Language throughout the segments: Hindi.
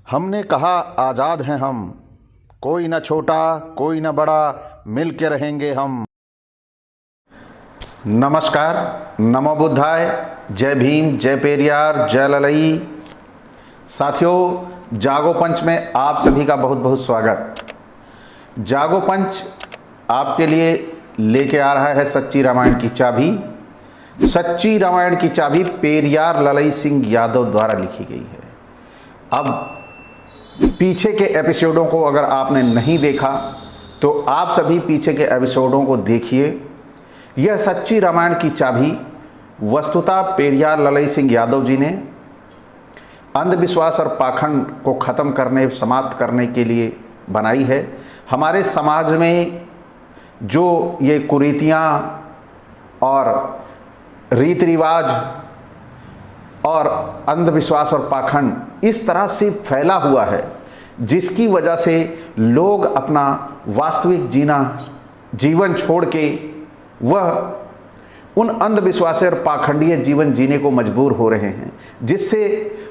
हमने कहा आज़ाद हैं हम, कोई न छोटा कोई न बड़ा, मिल के रहेंगे हम। नमस्कार, नमो बुद्धाय, जय भीम, जय पेरियार, जय ललई। साथियों, जागो पंच में आप सभी का बहुत बहुत स्वागत। जागो पंच आपके लिए लेके आ रहा है सच्ची रामायण की चाबी। सच्ची रामायण की चाबी पेरियार ललई सिंह यादव द्वारा लिखी गई है। अब पीछे के एपिसोडों को अगर आपने नहीं देखा तो आप सभी पीछे के एपिसोडों को देखिए। यह सच्ची रामायण की चाबी वस्तुतः पेरियार ललई सिंह यादव जी ने अंधविश्वास और पाखंड को ख़त्म करने, समाप्त करने के लिए बनाई है। हमारे समाज में जो ये कुरीतियाँ और रीति रिवाज और अंधविश्वास और पाखंड इस तरह से फैला हुआ है, जिसकी वजह से लोग अपना वास्तविक जीवन छोड़ के वह उन अंधविश्वास और पाखंडीय जीवन जीने को मजबूर हो रहे हैं, जिससे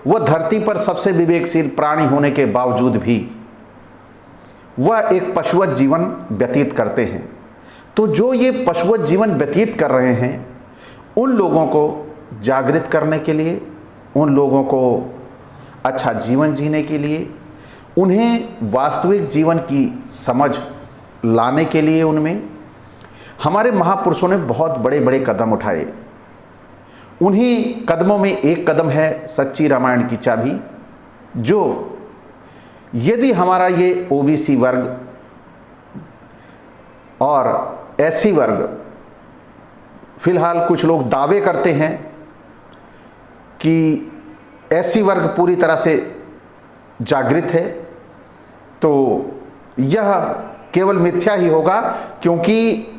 वह धरती पर सबसे विवेकशील प्राणी होने के बावजूद भी वह एक पशुवत जीवन व्यतीत करते हैं। तो जो ये पशुवत जीवन व्यतीत कर रहे हैं, उन लोगों को जागृत करने के लिए, उन लोगों को अच्छा जीवन जीने के लिए, उन्हें वास्तविक जीवन की समझ लाने के लिए उनमें हमारे महापुरुषों ने बहुत बड़े बड़े कदम उठाए। उन्हीं कदमों में एक कदम है सच्ची रामायण की चाबी, जो यदि हमारा ये ओबीसी वर्ग और एससी वर्ग, फिलहाल कुछ लोग दावे करते हैं कि एससी वर्ग पूरी तरह से जागृत है, तो यह केवल मिथ्या ही होगा, क्योंकि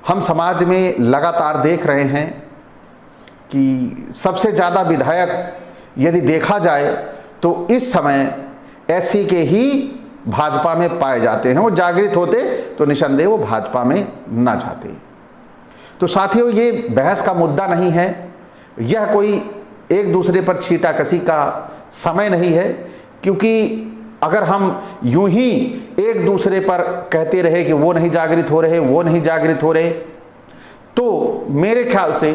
हम समाज में लगातार देख रहे हैं कि सबसे ज़्यादा विधायक यदि देखा जाए तो इस समय एससी के ही भाजपा में पाए जाते हैं। वो जागृत होते तो निसंदेह वो भाजपा में ना जाते। तो साथियों, ये बहस का मुद्दा नहीं है, यह कोई एक दूसरे पर छींटाकशी का समय नहीं है, क्योंकि अगर हम यूं ही एक दूसरे पर कहते रहे कि वो नहीं जागृत हो रहे, वो नहीं जागृत हो रहे, तो मेरे ख्याल से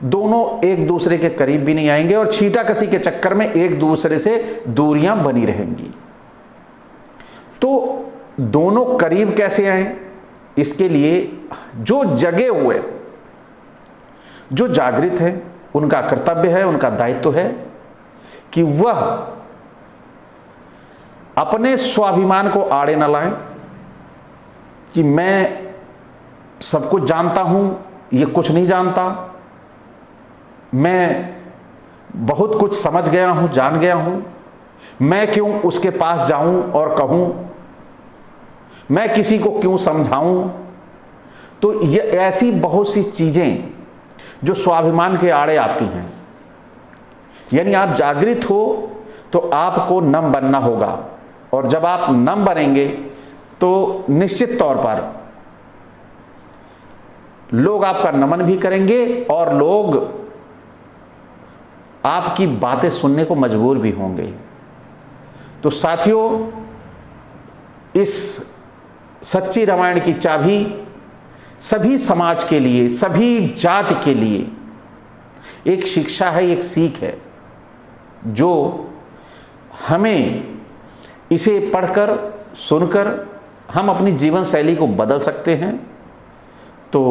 दोनों एक दूसरे के करीब भी नहीं आएंगे और छींटाकशी के चक्कर में एक दूसरे से दूरियां बनी रहेंगी। तो दोनों करीब कैसे आए, इसके लिए जो जगे हुए, जो जागृत हैं, उनका कर्तव्य है, उनका दायित्व है कि वह अपने स्वाभिमान को आड़े न लाएं कि मैं सब कुछ जानता हूं, ये कुछ नहीं जानता, मैं बहुत कुछ समझ गया हूं, जान गया हूं, मैं क्यों उसके पास जाऊं और कहूं, मैं किसी को क्यों समझाऊं। तो ये ऐसी बहुत सी चीजें जो स्वाभिमान के आड़े आती हैं। यानी आप जागृत हो तो आपको नम बनना होगा, और जब आप नम बनेंगे तो निश्चित तौर पर लोग आपका नमन भी करेंगे और लोग आपकी बातें सुनने को मजबूर भी होंगे। तो साथियों, इस सच्ची रामायण की चाबी सभी समाज के लिए, सभी जाति के लिए एक शिक्षा है, एक सीख है, जो हमें इसे पढ़कर, सुनकर हम अपनी जीवन शैली को बदल सकते हैं। तो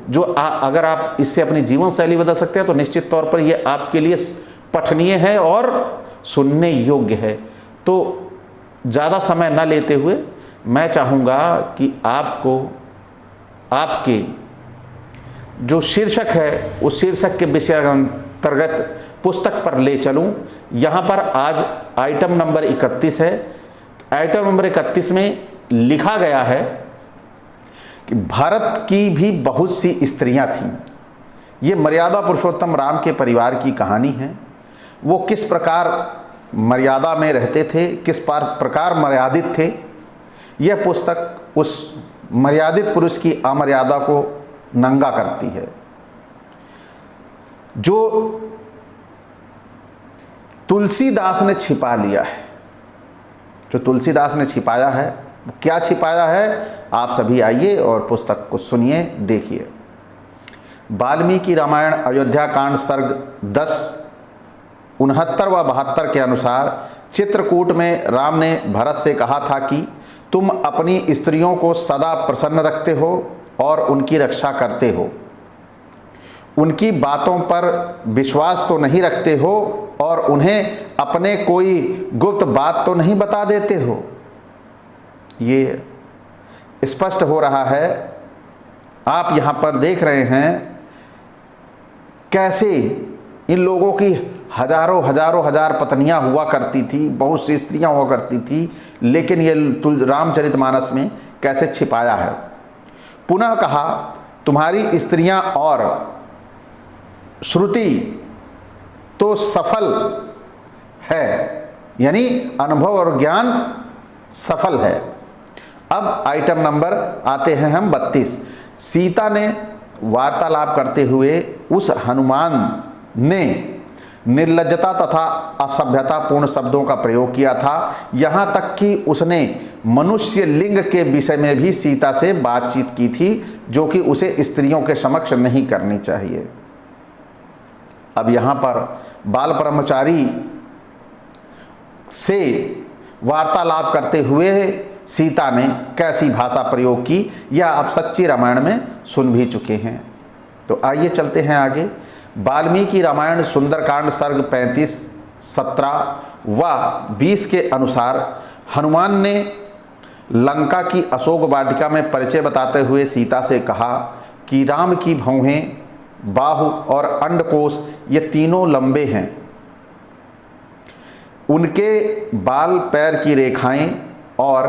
जो अगर आप इससे अपनी जीवन शैली बदल सकते हैं तो निश्चित तौर पर यह आपके लिए पठनीय है और सुनने योग्य है। तो ज़्यादा समय न लेते हुए मैं चाहूँगा कि आपको आपके जो शीर्षक है उस शीर्षक के विषय अंतर्गत पुस्तक पर ले चलूँ। यहाँ पर आज आइटम नंबर 31 है। आइटम नंबर 31 में लिखा गया है कि भारत की भी बहुत सी स्त्रियां थीं। ये मर्यादा पुरुषोत्तम राम के परिवार की कहानी है। वो किस प्रकार मर्यादा में रहते थे, किस प्रकार मर्यादित थे। यह पुस्तक उस मर्यादित पुरुष की अमर्यादा को नंगा करती है, जो तुलसीदास ने छिपा लिया है। जो तुलसीदास ने छिपाया है। क्या छिपाया है, आप सभी आइए और पुस्तक को सुनिए, देखिए। वाल्मीकि रामायण अयोध्या कांड सर्ग 10 69 व 72 के अनुसार चित्रकूट में राम ने भरत से कहा था कि तुम अपनी स्त्रियों को सदा प्रसन्न रखते हो और उनकी रक्षा करते हो, उनकी बातों पर विश्वास तो नहीं रखते हो और उन्हें अपने कोई गुप्त बात तो नहीं बता देते हो। ये स्पष्ट हो रहा है। आप यहाँ पर देख रहे हैं कैसे इन लोगों की हजार पत्नियां हुआ करती थी, बहुत सी स्त्रियां हुआ करती थी, लेकिन ये रामचरितमानस में कैसे छिपाया है। पुनः कहा, तुम्हारी स्त्रियां और श्रुति तो सफल है, यानी अनुभव और ज्ञान सफल है। अब आइटम नंबर आते हैं हम 32। सीता ने वार्तालाप करते हुए उस हनुमान ने निर्लज्जता तथा असभ्यता पूर्ण शब्दों का प्रयोग किया था। यहाँ तक कि उसने मनुष्य लिंग के विषय में भी सीता से बातचीत की थी, जो कि उसे स्त्रियों के समक्ष नहीं करनी चाहिए। अब यहाँ पर बाल ब्रह्मचारी से वार्तालाप करते हुए सीता ने कैसी भाषा प्रयोग की, यह आप सच्ची रामायण में सुन भी चुके हैं। तो आइए चलते हैं आगे। वाल्मीकि रामायण सुंदरकांड सर्ग 35, 17 व 20 के अनुसार हनुमान ने लंका की अशोक वाटिका में परिचय बताते हुए सीता से कहा कि राम की भौहें, बाहु और अंडकोश ये तीनों लंबे हैं, उनके बाल पैर की रेखाएं और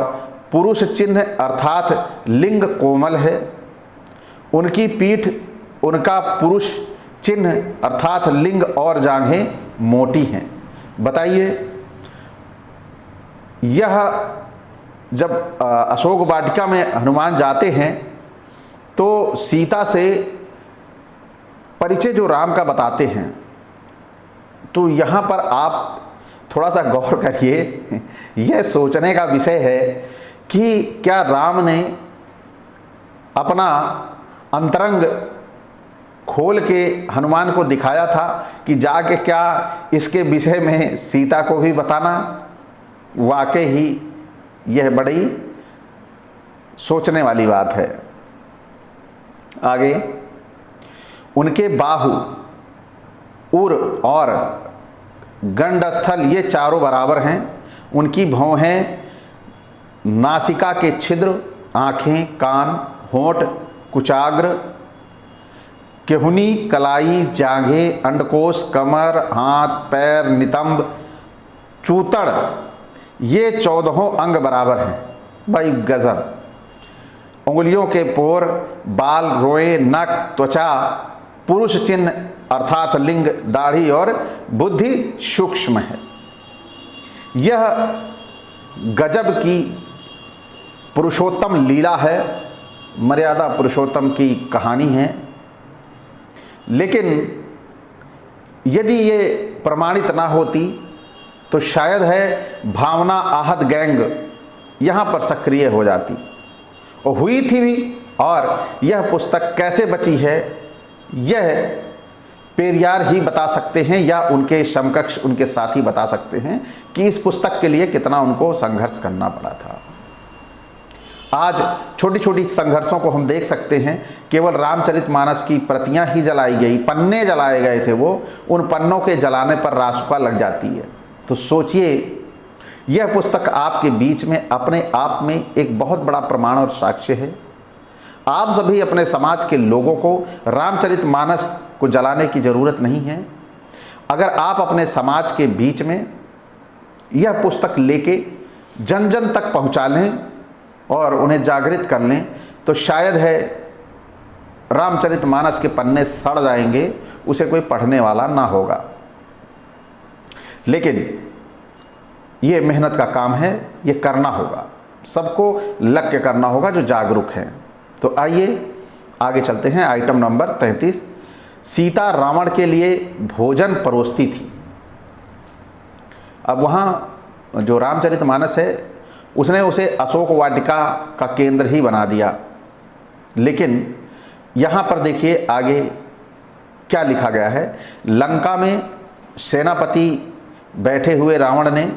पुरुष चिन्ह अर्थात लिंग कोमल है, उनकी पीठ, उनका पुरुष चिन्ह अर्थात लिंग और जांघें मोटी हैं। बताइए, यह जब अशोक वाटिका में हनुमान जाते हैं तो सीता से परिचय जो राम का बताते हैं, तो यहाँ पर आप थोड़ा सा गौर करिए। यह सोचने का विषय है कि क्या राम ने अपना अंतरंग खोल के हनुमान को दिखाया था कि जाके क्या इसके विषय में सीता को भी बताना। वाकई ही यह बड़ी सोचने वाली बात है। आगे, उनके बाहु, उर और गंडस्थल ये चारों बराबर हैं, उनकी भौहें, नासिका के छिद्र, आँखें, कान, होंठ, कुचाग्र, केहुनी, कलाई, जांघें, अंडकोश, कमर, हाथ, पैर, नितंब, चूतड़ ये 14 अंग बराबर हैं। भाई गजब। उंगलियों के पोर, बाल, रोए, नख, त्वचा, पुरुष चिन्ह अर्थात लिंग, दाढ़ी और बुद्धि सूक्ष्म है। यह गजब की पुरुषोत्तम लीला है, मर्यादा पुरुषोत्तम की कहानी है। लेकिन यदि ये प्रमाणित ना होती तो शायद है भावना आहत गैंग यहाँ पर सक्रिय हो जाती और हुई थी भी। और यह पुस्तक कैसे बची है, यह पेरियार ही बता सकते हैं या उनके समकक्ष उनके साथी बता सकते हैं कि इस पुस्तक के लिए कितना उनको संघर्ष करना पड़ा था। आज छोटी छोटी संघर्षों को हम देख सकते हैं। केवल रामचरितमानस की प्रतियां ही जलाई गई, पन्ने जलाए गए थे, वो उन पन्नों के जलाने पर रासुका लग जाती है। तो सोचिए, यह पुस्तक आपके बीच में अपने आप में एक बहुत बड़ा प्रमाण और साक्ष्य है। आप सभी अपने समाज के लोगों को रामचरितमानस को जलाने की ज़रूरत नहीं है। अगर आप अपने समाज के बीच में यह पुस्तक लेके जन जन तक पहुंचा लें और उन्हें जागृत कर लें तो शायद है रामचरितमानस के पन्ने सड़ जाएंगे, उसे कोई पढ़ने वाला ना होगा। लेकिन ये मेहनत का काम है, ये करना होगा, सबको लग के करना होगा जो जागरूक हैं। तो आइए आगे चलते हैं। Item number 33। सीता रावण के लिए भोजन परोसती थी। अब वहाँ जो रामचरितमानस है उसने उसे अशोक वाटिका का केंद्र ही बना दिया। लेकिन यहाँ पर देखिए आगे क्या लिखा गया है। लंका में सेनापति बैठे हुए रावण ने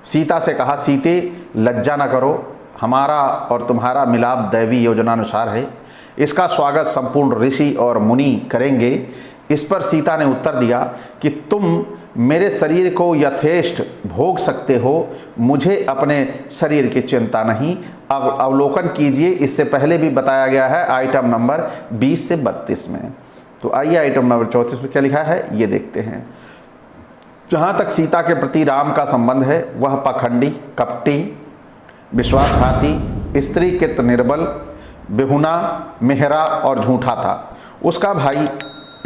सीता से कहा, सीते लज्जा न करो, हमारा और तुम्हारा मिलाप दैवी योजनानुसार है, इसका स्वागत संपूर्ण ऋषि और मुनि करेंगे। इस पर सीता ने उत्तर दिया कि तुम मेरे शरीर को यथेष्ट भोग सकते हो, मुझे अपने शरीर की चिंता नहीं। अब अवलोकन कीजिए, इससे पहले भी बताया गया है आइटम नंबर 20 से 32 में। तो आइए आइटम नंबर 34 में क्या लिखा है ये देखते हैं। जहाँ तक सीता के प्रति राम का संबंध है वह पाखंडी, कपटी, विश्वासघाती, स्त्रीकृत, निर्बल, बेहुना, मेहरा और झूठा था। उसका भाई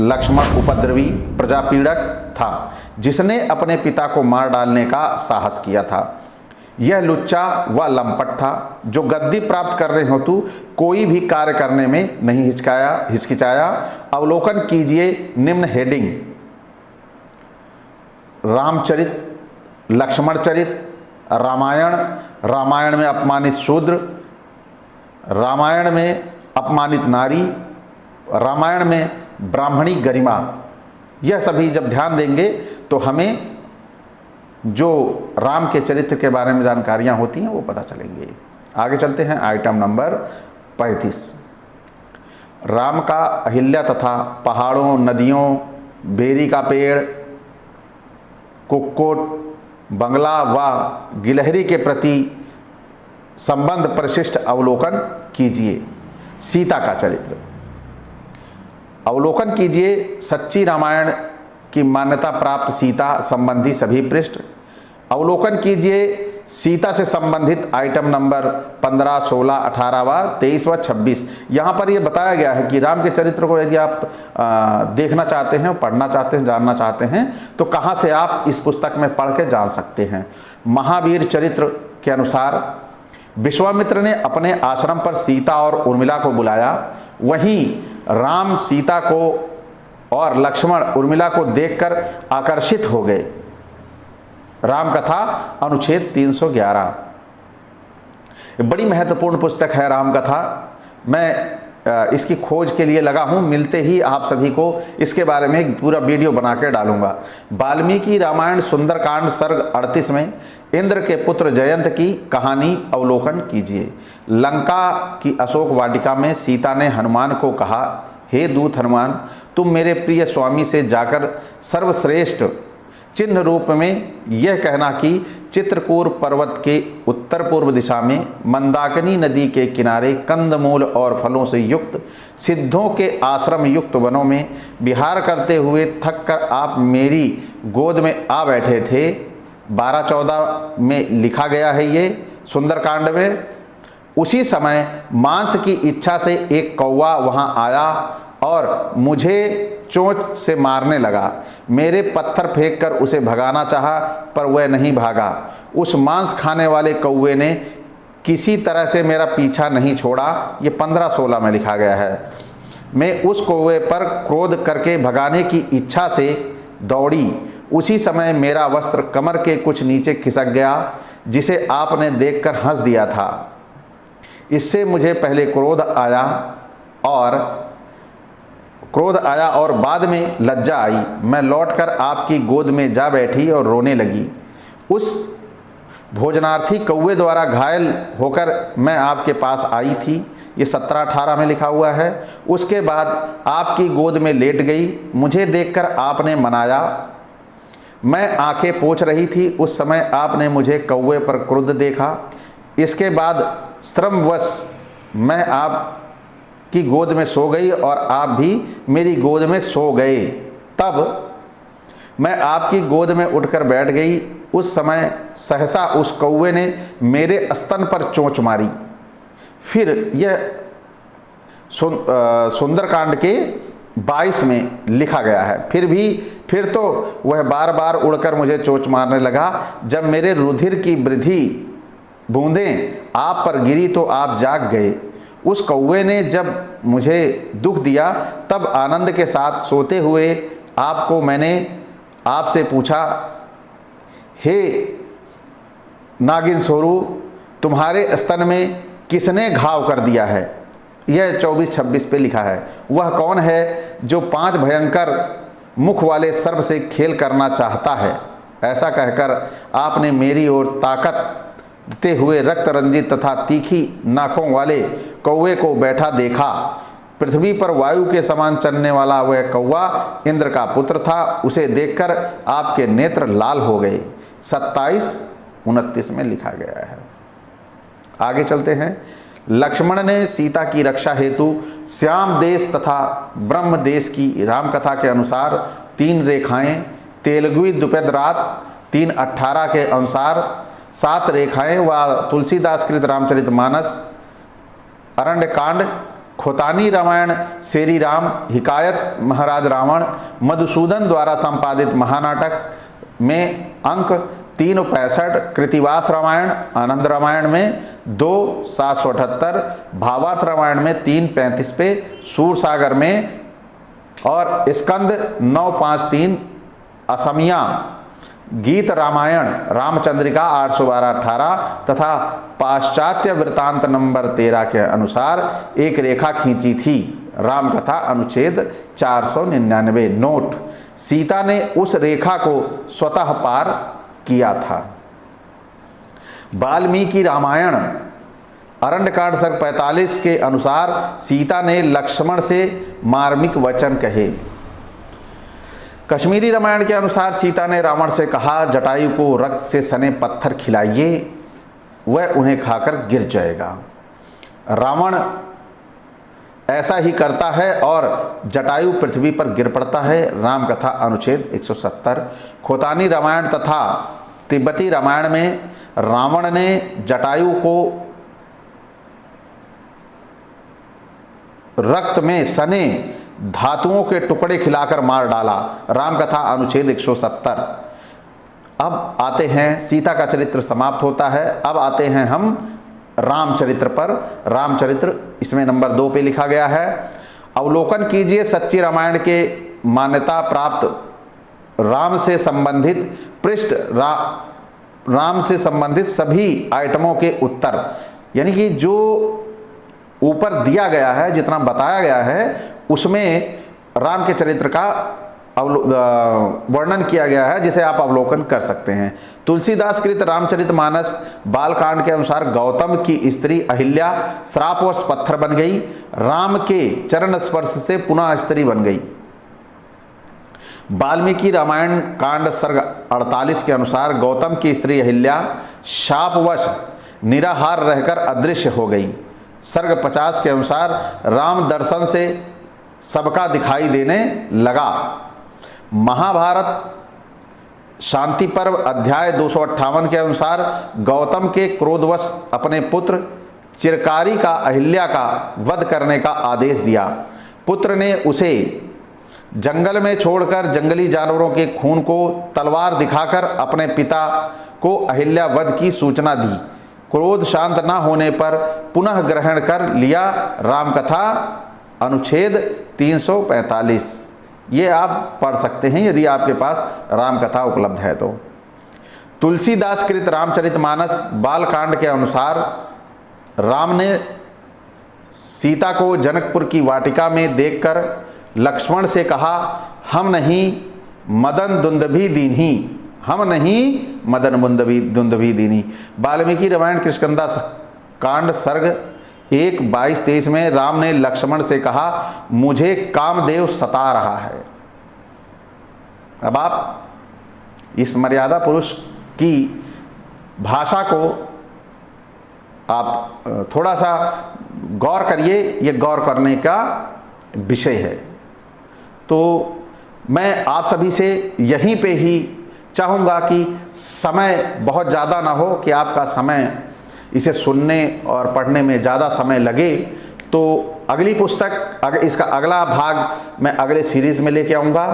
लक्ष्मण उपद्रवी, प्रजापीड़क था, जिसने अपने पिता को मार डालने का साहस किया था। यह लुच्चा व लंपट था, जो गद्दी प्राप्त करने हेतु कोई भी कार्य करने में नहीं हिचकिचाया। अवलोकन कीजिए निम्न हेडिंग: रामचरित, लक्ष्मण चरित, रामायण, रामायण में अपमानित शूद्र, रामायण में अपमानित नारी, रामायण में ब्राह्मणी गरिमा। यह सभी जब ध्यान देंगे तो हमें जो राम के चरित्र के बारे में जानकारियां होती हैं वो पता चलेंगी। आगे चलते हैं आइटम नंबर 35। राम का अहिल्या तथा पहाड़ों, नदियों, बेरी का पेड़, कुक्कुट, बंगला व गिलहरी के प्रति संबंध परिशिष्ट अवलोकन कीजिए। सीता का चरित्र अवलोकन कीजिए। सच्ची रामायण की मान्यता प्राप्त सीता संबंधी सभी पृष्ठ अवलोकन कीजिए। सीता से संबंधित आइटम नंबर 15, 16, 18 व 23 व 26। यहाँ पर यह बताया गया है कि राम के चरित्र को यदि आप देखना चाहते हैं, पढ़ना चाहते हैं, जानना चाहते हैं तो कहाँ से आप इस पुस्तक में पढ़ के जान सकते हैं। महावीर चरित्र के अनुसार विश्वामित्र ने अपने आश्रम पर सीता और उर्मिला को बुलाया। वहीं राम सीता को और लक्ष्मण उर्मिला को देखकर आकर्षित हो गए। राम कथा अनुच्छेद 311। बड़ी महत्वपूर्ण पुस्तक है राम कथा। मैं इसकी खोज के लिए लगा हूँ, मिलते ही आप सभी को इसके बारे में एक पूरा वीडियो बना के डालूंगा। वाल्मीकि रामायण सुंदरकांड सर्ग 38 में इंद्र के पुत्र जयंत की कहानी अवलोकन कीजिए। लंका की अशोक वाटिका में सीता ने हनुमान को कहा, हे दूत हनुमान, तुम मेरे प्रिय स्वामी से जाकर सर्वश्रेष्ठ चिन्ह रूप में यह कहना कि चित्रकूट पर्वत के उत्तर पूर्व दिशा में मंदाकिनी नदी के किनारे कंदमूल और फलों से युक्त सिद्धों के आश्रम युक्त वनों में विहार करते हुए थक कर आप मेरी गोद में आ बैठे थे। 12-14 में लिखा गया है ये सुंदरकांड में। उसी समय मांस की इच्छा से एक कौवा वहाँ आया और मुझे चोंच से मारने लगा। मेरे पत्थर फेंककर उसे भगाना चाहा पर वह नहीं भागा। उस मांस खाने वाले कौवे ने किसी तरह से मेरा पीछा नहीं छोड़ा। ये 15-16 में लिखा गया है। मैं उस कौवे पर क्रोध करके भगाने की इच्छा से दौड़ी। उसी समय मेरा वस्त्र कमर के कुछ नीचे खिसक गया, जिसे आपने देखकर हंस दिया था। इससे मुझे पहले क्रोध आया और बाद में लज्जा आई। मैं लौटकर आपकी गोद में जा बैठी और रोने लगी। उस भोजनार्थी कौवे द्वारा घायल होकर मैं आपके पास आई थी। ये 17-18 में लिखा हुआ है। उसके बाद आपकी गोद में लेट गई। मुझे देखकर आपने मनाया। मैं आंखें पोंछ रही थी। उस समय आपने मुझे कौवे पर क्रुद्ध देखा। इसके बाद श्रमवश मैं आप की गोद में सो गई और आप भी मेरी गोद में सो गए। तब मैं आपकी गोद में उठकर बैठ गई। उस समय सहसा उस कौवे ने मेरे स्तन पर चोंच मारी। फिर यह सुंदरकांड के 22 में लिखा गया है। फिर तो वह बार बार उड़कर मुझे चोंच मारने लगा। जब मेरे रुधिर की वृद्धि बूंदें आप पर गिरी तो आप जाग गए। उस कौवे ने जब मुझे दुख दिया तब आनंद के साथ सोते हुए आपको मैंने आपसे पूछा, हे नागिन सोरू, तुम्हारे स्तन में किसने घाव कर दिया है। यह 24-26 पे लिखा है। वह कौन है जो 5 भयंकर मुख वाले सर्प से खेल करना चाहता है। ऐसा कहकर आपने मेरी ओर ताकत देते हुए रक्त रंजित तथा तीखी नाखों वाले कौवे को बैठा देखा। पृथ्वी पर वायु के समान चलने वाला वह कौवा इंद्र का पुत्र था। उसे देखकर आपके नेत्र लाल हो गए। 27-29 में लिखा गया है। आगे चलते हैं। लक्ष्मण ने सीता की रक्षा हेतु श्याम देश तथा ब्रह्म देश की रामकथा के अनुसार 3 रेखाएं, तेलुगु द्विपद रात 3:18 के अनुसार 7 रेखाएं व तुलसीदास कृत रामचरितमानस, अरण्यकांड, खोतानी रामायण, श्री राम, हिकायत महाराज रावण, मधुसूदन द्वारा संपादित महानाटक में अंक 365, कृतिवास रामायण, आनंद रामायण में 2:778, भावार्थ रामायण में 3:35 पे, सूरसागर में और स्कंद 9:5-3, असमिया गीत रामायण रामचंद्रिका 812-18 तथा पाश्चात्य वृत्तांत नंबर 13 के अनुसार एक रेखा खींची थी। रामकथा अनुच्छेद 499। नोट: सीता ने उस रेखा को स्वतः पार किया था। वाल्मीकि रामायण अरण्यकांड सर्ग 45 के अनुसार सीता ने लक्ष्मण से मार्मिक वचन कहे। कश्मीरी रामायण के अनुसार सीता ने रावण से कहा, जटायु को रक्त से सने पत्थर खिलाइए, वह उन्हें खाकर गिर जाएगा। रावण ऐसा ही करता है और जटायु पृथ्वी पर गिर पड़ता है। रामकथा अनुच्छेद 170। खोतानी रामायण तथा तिब्बती रामायण में रावण ने जटायु को रक्त में सने धातुओं के टुकड़े खिलाकर मार डाला। रामकथा अनुच्छेद 170। अब आते हैं, सीता का चरित्र समाप्त होता है। अब आते हैं हम रामचरित्र पर। रामचरित्र इसमें नंबर 2 पे लिखा गया है। अवलोकन कीजिए सच्ची रामायण के मान्यता प्राप्त राम से संबंधित पृष्ठ, राम से संबंधित सभी आइटमों के उत्तर, यानी कि जो ऊपर दिया गया है, जितना बताया गया है उसमें राम के चरित्र का वर्णन किया गया है, जिसे आप अवलोकन कर सकते हैं। तुलसीदास कृत रामचरितमानस बालकांड के अनुसार गौतम की स्त्री अहिल्या श्रापवश पत्थर बन गई, राम के चरण स्पर्श से पुनः स्त्री बन गई। वाल्मीकि रामायण कांड सर्ग 48 के अनुसार गौतम की स्त्री अहिल्या शापवश निराहार रहकर अदृश्य हो गई। सर्ग 50 के अनुसार राम दर्शन से सबका दिखाई देने लगा। महाभारत शांति पर्व अध्याय 258 के अनुसार गौतम के क्रोधवश अपने पुत्र चिरकारी का अहिल्या का वध करने का आदेश दिया। पुत्र ने उसे जंगल में छोड़कर जंगली जानवरों के खून को तलवार दिखाकर अपने पिता को अहिल्या वध की सूचना दी। क्रोध शांत न होने पर पुनः ग्रहण कर लिया। रामकथा अनुच्छेद 345। ये आप पढ़ सकते हैं यदि आपके पास रामकथा उपलब्ध है तो। तुलसीदास कृत रामचरितमानस बालकांड के अनुसार राम ने सीता को जनकपुर की वाटिका में देखकर लक्ष्मण से कहा, हम नहीं मदन दुंदभी दीन्ही, हम नहीं मदन दुंदभी दीनी। वाल्मीकि रामायण किष्किंधा कांड सर्ग 1:22-23 में राम ने लक्ष्मण से कहा, मुझे कामदेव सता रहा है। अब आप इस मर्यादा पुरुष की भाषा को आप थोड़ा सा गौर करिए, ये गौर करने का विषय है। तो मैं आप सभी से यहीं पे ही चाहूँगा कि समय बहुत ज़्यादा ना हो, कि आपका समय इसे सुनने और पढ़ने में ज़्यादा समय लगे। तो अगली पुस्तक, इसका अगला भाग मैं अगले सीरीज़ में लेके आऊँगा।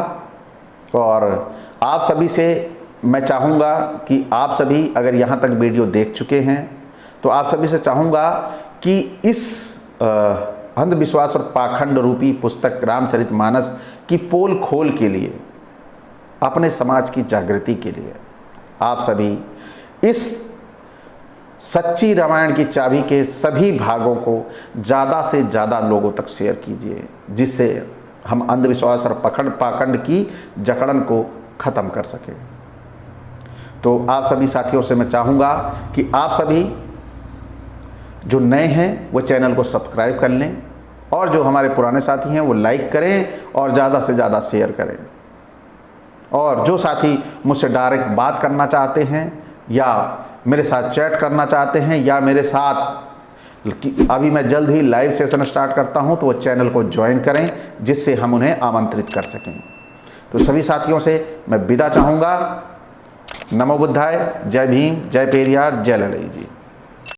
और आप सभी से मैं चाहूँगा कि आप सभी अगर यहाँ तक वीडियो देख चुके हैं तो आप सभी से चाहूँगा कि इस अंधविश्वास और पाखंड रूपी पुस्तक रामचरितमानस की पोल खोल के लिए, अपने समाज की जागृति के लिए आप सभी इस सच्ची रामायण की चाबी के सभी भागों को ज़्यादा से ज़्यादा लोगों तक शेयर कीजिए, जिससे हम अंधविश्वास और पाखंड की जकड़न को ख़त्म कर सकें। तो आप सभी साथियों से मैं चाहूँगा कि आप सभी जो नए हैं वो चैनल को सब्सक्राइब कर लें, और जो हमारे पुराने साथी हैं वो लाइक करें और ज़्यादा से ज़्यादा शेयर करें। और जो साथी मुझसे डायरेक्ट बात करना चाहते हैं या मेरे साथ चैट करना चाहते हैं या मेरे साथ अभी मैं जल्द ही लाइव सेशन स्टार्ट करता हूं, तो वो चैनल को ज्वाइन करें, जिससे हम उन्हें आमंत्रित कर सकें। तो सभी साथियों से मैं विदा चाहूँगा। नमो बुद्धाय, जय भीम, जय पेरियार, जय लड़ई जी।